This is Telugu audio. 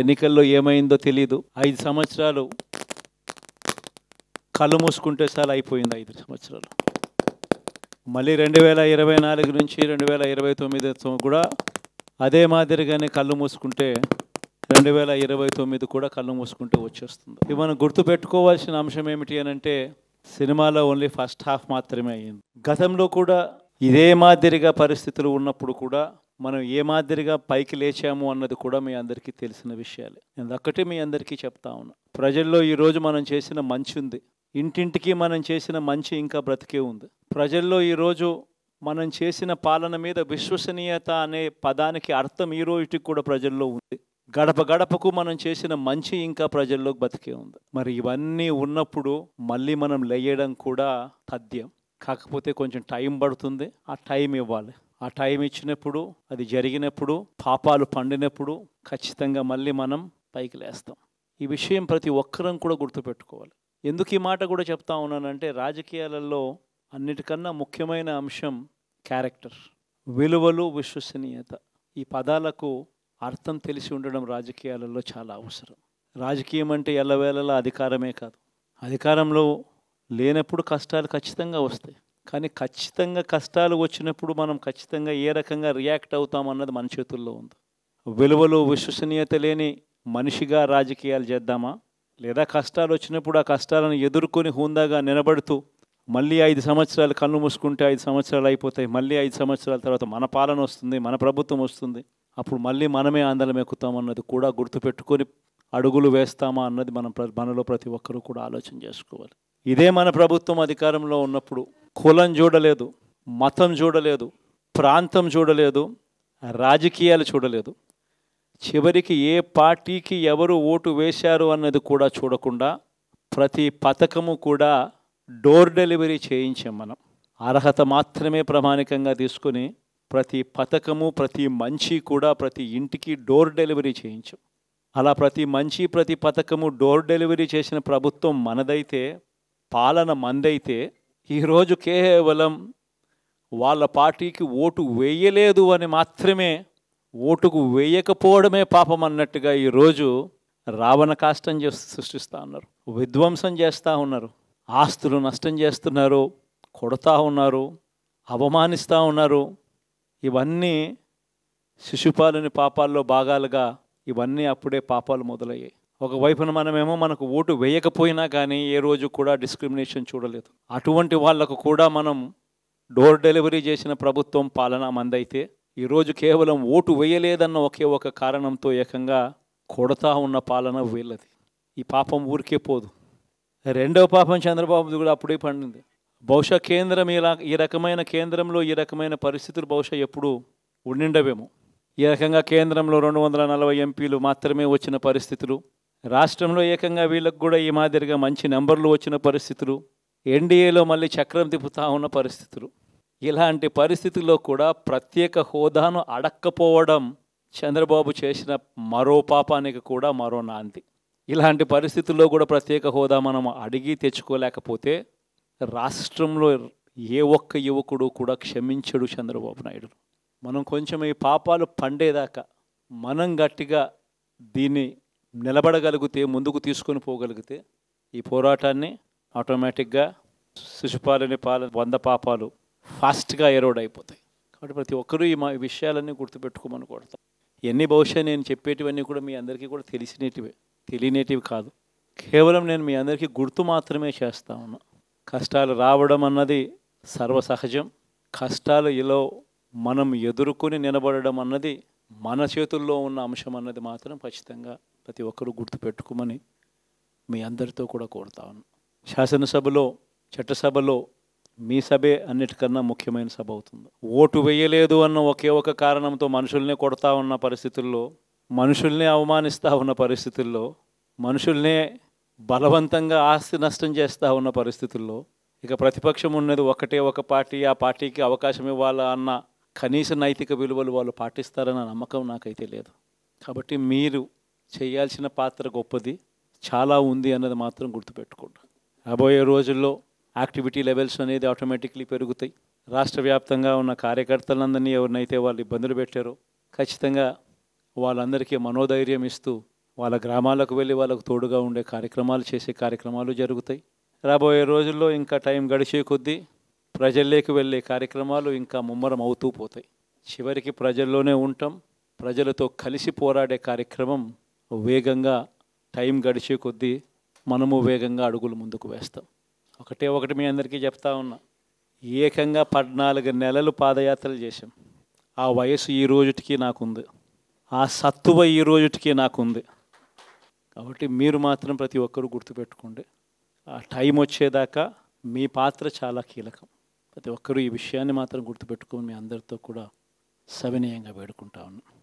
ఎన్నికల్లో ఏమైందో తెలీదు. 5 సంవత్సరాలు కళ్ళు మూసుకుంటే చాలా అయిపోయింది. 5 సంవత్సరాలు. మళ్ళీ 2024 నుంచి 2029 కూడా అదే మాదిరిగానే కళ్ళు మూసుకుంటే 2029 కూడా కళ్ళు మూసుకుంటే వచ్చేస్తుంది. ఇది మనం గుర్తుపెట్టుకోవాల్సిన అంశం ఏమిటి అని అంటే, సినిమాలో ఓన్లీ ఫస్ట్ హాఫ్ మాత్రమే అయ్యింది. గతంలో కూడా ఇదే మాదిరిగా పరిస్థితులు ఉన్నప్పుడు కూడా మనం ఏ మాదిరిగా పైకి లేచాము అన్నది కూడా మీ అందరికీ తెలిసిన విషయాలే. నేను ఒక్కటే మీ అందరికీ చెప్తా ఉన్నా, ప్రజల్లో ఈరోజు మనం చేసిన మంచి ఉంది. ఇంటింటికి మనం చేసిన మంచి ఇంకా బ్రతికే ఉంది. ప్రజల్లో ఈరోజు మనం చేసిన పాలన మీద విశ్వసనీయత అనే పదానికి అర్థం ఈ రోజుకి కూడా ప్రజల్లో ఉంది. గడప గడపకు మనం చేసిన మంచి ఇంకా ప్రజల్లో బతికే ఉంది. మరి ఇవన్నీ ఉన్నప్పుడు మళ్ళీ మనం లేయడం కూడా తథ్యం. కాకపోతే కొంచెం టైం పడుతుంది. ఆ టైం ఇవ్వాలి. ఆ టైం ఇచ్చినప్పుడు, అది జరిగినప్పుడు, పాపాలు పండినప్పుడు ఖచ్చితంగా మళ్ళీ మనం పైకి లేస్తాం. ఈ విషయం ప్రతి ఒక్కరం కూడా గుర్తుపెట్టుకోవాలి. ఎందుకు ఈ మాట కూడా చెప్తా ఉన్నానంటే, రాజకీయాలలో అన్నిటికన్నా ముఖ్యమైన అంశం క్యారెక్టర్, విలువలు, విశ్వసనీయత. ఈ పదాలకు అర్థం తెలిసి ఉండడం రాజకీయాలలో చాలా అవసరం. రాజకీయం అంటే ఎల్లవేళలా అధికారమే కాదు. అధికారంలో లేనప్పుడు కష్టాలు ఖచ్చితంగా వస్తాయి. కానీ ఖచ్చితంగా కష్టాలు వచ్చినప్పుడు మనం ఖచ్చితంగా ఏ రకంగా రియాక్ట్ అవుతాం అన్నది మన చేతుల్లో ఉంది. విలువలు, విశ్వసనీయత లేని మనిషిగా రాజకీయాలు చేద్దామా, లేదా కష్టాలు వచ్చినప్పుడు ఆ కష్టాలను ఎదుర్కొని హుందాగా నిలబడుతూ మళ్ళీ 5 సంవత్సరాలు కళ్ళు మూసుకుంటే 5 సంవత్సరాలు అయిపోతాయి. మళ్ళీ 5 సంవత్సరాల తర్వాత మన పాలన వస్తుంది, మన ప్రభుత్వం వస్తుంది. అప్పుడు మళ్ళీ మనమే ఆందోళన ఎక్కుతాం అన్నది కూడా గుర్తుపెట్టుకొని అడుగులు వేస్తామా అన్నది మనలో ప్రతి ఒక్కరూ కూడా ఆలోచన చేసుకోవాలి. ఇదే మన ప్రభుత్వం అధికారంలో ఉన్నప్పుడు కులం చూడలేదు, మతం చూడలేదు, ప్రాంతం చూడలేదు, రాజకీయాలు చూడలేదు. చివరికి ఏ పార్టీకి ఎవరు ఓటు వేశారు అన్నది కూడా చూడకుండా ప్రతి పథకము కూడా డోర్ డెలివరీ చేయించాం. మనం అర్హత మాత్రమే ప్రామాణికంగా తీసుకొని ప్రతి పథకము, ప్రతి మంచి కూడా ప్రతి ఇంటికి డోర్ డెలివరీ చేయించాం. అలా ప్రతి మంచి, ప్రతి పథకము డోర్ డెలివరీ చేసిన ప్రభుత్వం మనదైతే, పాలన మందైతే, ఈరోజు కేవలం వాళ్ళ పార్టీకి ఓటు వేయలేదు అని మాత్రమే, ఓటుకు వేయకపోవడమే పాపం అన్నట్టుగా ఈరోజు రావణ కాష్టం సృష్టిస్తూ ఉన్నారు, విధ్వంసం చేస్తూ ఉన్నారు, ఆస్తులు నష్టం చేస్తున్నారు, కొడతా ఉన్నారు, అవమానిస్తూ ఉన్నారు. ఇవన్నీ శిశుపాలుని పాపాల్లో భాగాలుగా ఇవన్నీ అప్పుడే పాపాలు మొదలయ్యాయి. ఒకవైపున మనమేమో మనకు ఓటు వేయకపోయినా కానీ ఏ రోజు కూడా డిస్క్రిమినేషన్ చూడలేదు. అటువంటి వాళ్లకు కూడా మనం డోర్ డెలివరీ చేసిన ప్రభుత్వం పాలన మందైతే, ఈరోజు కేవలం ఓటు వేయలేదన్న ఒకే ఒక కారణంతో ఏకంగా కొడతా ఉన్న పాలన వీళ్ళది. ఈ పాపం ఊరికే పోదు. రెండవ పాపం చంద్రబాబుది కూడా అప్పుడే పండింది. బహుశా కేంద్రం ఈ రకమైన కేంద్రంలో ఈ రకమైన పరిస్థితులు బహుశా ఎప్పుడు ఉండిండవేమో. ఈ రకంగా కేంద్రంలో 240 ఎంపీలు మాత్రమే వచ్చిన పరిస్థితులు, రాష్ట్రంలో ఏకంగా వీళ్ళకు కూడా ఈ మాదిరిగా మంచి నెంబర్లు వచ్చిన పరిస్థితులు, ఎన్డీఏలో మళ్ళీ చక్రం తిప్పుతా ఉన్న పరిస్థితులు. ఇలాంటి పరిస్థితుల్లో కూడా ప్రత్యేక హోదాను అడక్కపోవడం చంద్రబాబు చేసిన మరో పాపానికి కూడా మరో నాంది. ఇలాంటి పరిస్థితుల్లో కూడా ప్రత్యేక హోదా మనం అడిగి తెచ్చుకోలేకపోతే రాష్ట్రంలో ఏ ఒక్క యువకుడు కూడా క్షమించడు చంద్రబాబు నాయుడు. మనం కొంచెం ఈ పాపాలు పండేదాకా మనం గట్టిగా దీన్ని నిలబడగలిగితే, ముందుకు తీసుకొని పోగలిగితే ఈ పోరాటాన్ని ఆటోమేటిక్గా శిశుపాలని 100 పాపాలు ఫాస్ట్గా ఎరోడ్ అయిపోతాయి. కాబట్టి ప్రతి ఒక్కరూ ఈ విషయాలన్నీ గుర్తుపెట్టుకోమని కోరుతాం. ఎన్ని బహుశా నేను చెప్పేటివన్నీ కూడా మీ అందరికీ కూడా తెలియనేటివి కాదు. కేవలం నేను మీ అందరికీ గుర్తు మాత్రమే చేస్తా ఉన్నా. కష్టాలు రావడం అన్నది సర్వసహజం. కష్టాలు ఇలా మనం ఎదుర్కొని నిలబడడం అన్నది మన చేతుల్లో ఉన్న అంశం అన్నది మాత్రం ఖచ్చితంగా ప్రతి ఒక్కరూ గుర్తుపెట్టుకోమని మీ అందరితో కూడా కోరుతా ఉన్నాను. శాసనసభలో, చట్టసభలో మీ సభే అన్నిటికన్నా ముఖ్యమైన సభ అవుతుంది. ఓటు వేయలేదు అన్న ఒకే ఒక కారణంతో మనుషుల్నే కొడతా ఉన్న పరిస్థితుల్లో, మనుషుల్నే అవమానిస్తూ ఉన్న పరిస్థితుల్లో, మనుషుల్నే బలవంతంగా ఆస్తి నష్టం చేస్తూ ఉన్న పరిస్థితుల్లో ఇక ప్రతిపక్షం ఉన్నది ఒకటే ఒక పార్టీ, ఆ పార్టీకి అవకాశం ఇవ్వాలా అన్న కనీస నైతిక విలువలు వాళ్ళు పాటిస్తారన్న నమ్మకం నాకైతే లేదు. కాబట్టి మీరు చేయాల్సిన పాత్ర గొప్పది, చాలా ఉంది అన్నది మాత్రం గుర్తుపెట్టుకోండి. రాబోయే రోజుల్లో యాక్టివిటీ లెవెల్స్ అనేది ఆటోమేటిక్లీ పెరుగుతాయి. రాష్ట్ర వ్యాప్తంగా ఉన్న కార్యకర్తలందరినీ ఎవరినైతే వాళ్ళు ఇబ్బందులు పెట్టారో ఖచ్చితంగా వాళ్ళందరికీ మనోధైర్యం ఇస్తూ వాళ్ళ గ్రామాలకు వెళ్ళి వాళ్ళకు తోడుగా ఉండే కార్యక్రమాలు చేసే కార్యక్రమాలు జరుగుతాయి. రాబోయే రోజుల్లో ఇంకా టైం గడిచే కొద్దీ ప్రజల్లోకి వెళ్ళే కార్యక్రమాలు ఇంకా ముమ్మరం అవుతూ పోతాయి. చివరికి ప్రజల్లోనే ఉంటాం. ప్రజలతో కలిసి పోరాడే కార్యక్రమం వేగంగా టైం గడిచే కొద్దీ మనము వేగంగా అడుగులు ముందుకు వేస్తాం. ఒకటి మీ అందరికీ చెప్తా ఉన్నా, ఏకంగా 14 నెలలు పాదయాత్రలు చేశాం. ఆ వయసు ఈ రోజుటికి నాకుంది, ఆ సత్తువ ఈ రోజుటికి నాకుంది. కాబట్టి మీరు మాత్రం ప్రతి ఒక్కరూ గుర్తుపెట్టుకోండి, ఆ టైం వచ్చేదాకా మీ పాత్ర చాలా కీలకం. ప్రతి ఒక్కరూ ఈ విషయాన్ని మాత్రం గుర్తుపెట్టుకొని మీ అందరితో కూడా సవినయంగా వేడుకుంటా ఉన్నాను.